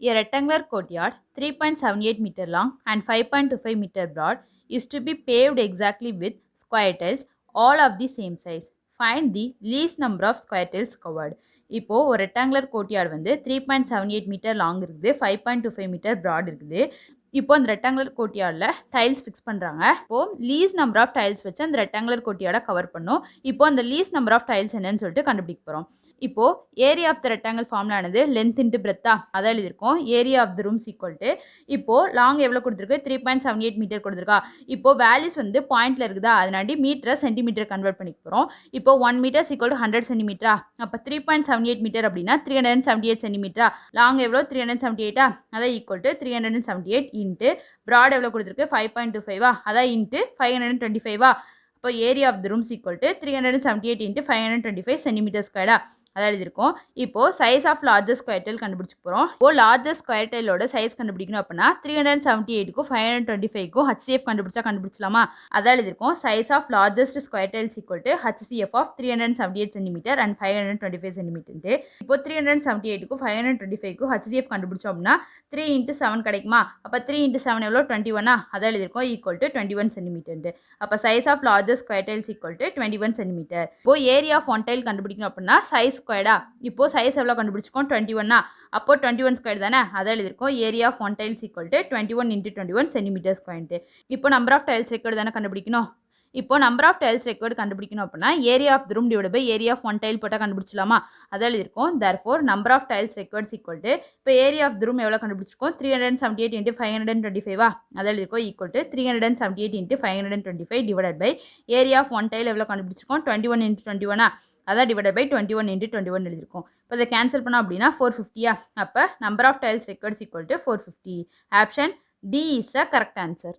A rectangular courtyard 3.78 meter long and 5.25 meter broad is to be paved exactly with square tiles all of the same size. Find the least number of square tiles covered. இப்போ ஒரு rectangular courtyard வந்து 3.78 metre long இருக்குது, 5.25 metre broad இருக்குது. இப்போ அந்த rectangular கோர்ட்யார்டில் tiles fix பண்ணுறாங்க. இப்போ lease number of tiles வச்சு அந்த ரெக்டாங்குலர் கோர்ட்யார்டை கவர் பண்ணும். இப்போ அந்த லீஸ் நம்பர் ஆஃப் டைல்ஸ் என்னன்னு சொல்லிட்டு கண்டுபிடிக்க போகிறோம். இப்போ ஏரியா ஆஃப் த ரெக்டாங்கிள் ஃபார்முலானது லென்த் இன்ட்டு பிரெத்தா அதான் எழுதியிருக்கோம். Area of the rooms equal to இப்போ லாங் எவ்வளோ கொடுத்துருக்கு 3.78 மீட்டர் கொடுத்துருக்கா. இப்போ வேல்யூஸ் வந்து பாயிண்ட்ல இருக்குதா, அதனாடி மீட்டரை சென்டிமீட்டர் கன்வெர்ட் பண்ணிக்க போகிறோம். இப்போ 1 மீட்டர்ஸ் ஈக்குவல் டு 100 சென்டிமீட்டரா, அப்போ 3.78 மீட்டர் அப்படின்னா 378 சென்டிமீட்டரா. லாங் எவ்வளோ 378 அதான் ஈக்குவல் டு 378 இன்ட்டு ப்ராட் எவ்வளோ கொடுத்துருக்கு 5.25 அதான் இன்ட்டு 525. இப்போ area of the rooms equal to 378 into 525 centimetre ஸ்கொயரா அதான் எழுதியிருக்கோம். இப்போ size of largest square tile கண்டுபிடிச்சிக்க போகிறோம். இப்போ லார்ஜஸ்ட் ஸ்கொயர் டைலோட சைஸ் கண்டுபிடிக்கணும் அப்படின்னா 378க்கும் 525க்கும் HCF கண்டுபிடிச்சலாமா, அதான் எழுதியிருக்கோம். Size of largest square tiles equal to HCF of 378 centimetre and 525 centimetre. இப்போ 378க்கும் 525க்கும் HCF கண்டுபிடிச்சோம் அப்படின்னா 3 × 7 கிடைக்குமா. அப்போ 3 × 7 எவ்வளோ 21 அதான் எழுதியிருக்கோம் ஈக்குவல் டு 21 சென்டிமீட்டர். அப்போ size of largest square tiles equal to 21 centimetre. இப்போ ஏரியா ஆஃப் ஒன் டைல் கண்டுபிடிக்கணும் அப்படின்னா சைஸ் ஸ்கொயர்டா, இப்போ சைஸ் எவ்வளோ கண்டுபிடிச்சிக்கோம் 21 அப்போ 21 ஸ்கொயர் தானே அதான் எழுதியிருக்கோம். Area of one tiles equal to 21 × 21 centimetre square. இப்போ நம்பர் ஆஃப் டைல்ஸ் ரெக்கார்டு தானே கண்டுபிடிக்கணும். இப்போ நம்பர் ஆஃப் டைல்ஸ் ரெக்கார்டு கண்டுபிடிக்கணும் அப்படின்னா area of the room divide by area of one tile போட்டால் கண்டுபிடிச்சலாமா, அதான் எழுதியிருக்கோம். Therefore number of tiles required equal to இப்போ ஏரியா ஆஃப் த ரூம் எவ்வளோ கண்டுபிடிச்சிருக்கோம் 378 × 525 அதான் எழுதியிருக்கோம் equal to 378 × 525 divide by area of one tail எவ்வளோ கண்டுபிடிச்சிருக்கோம் 21 × 21 அதான் டிவைட் பை 21 × 21 எழுதியிருக்கோம். இப்போ இதை கேன்சல் பண்ணோம் அப்படின்னா 450. அப்போ number of tiles required equal to 450. Option d is a correct answer.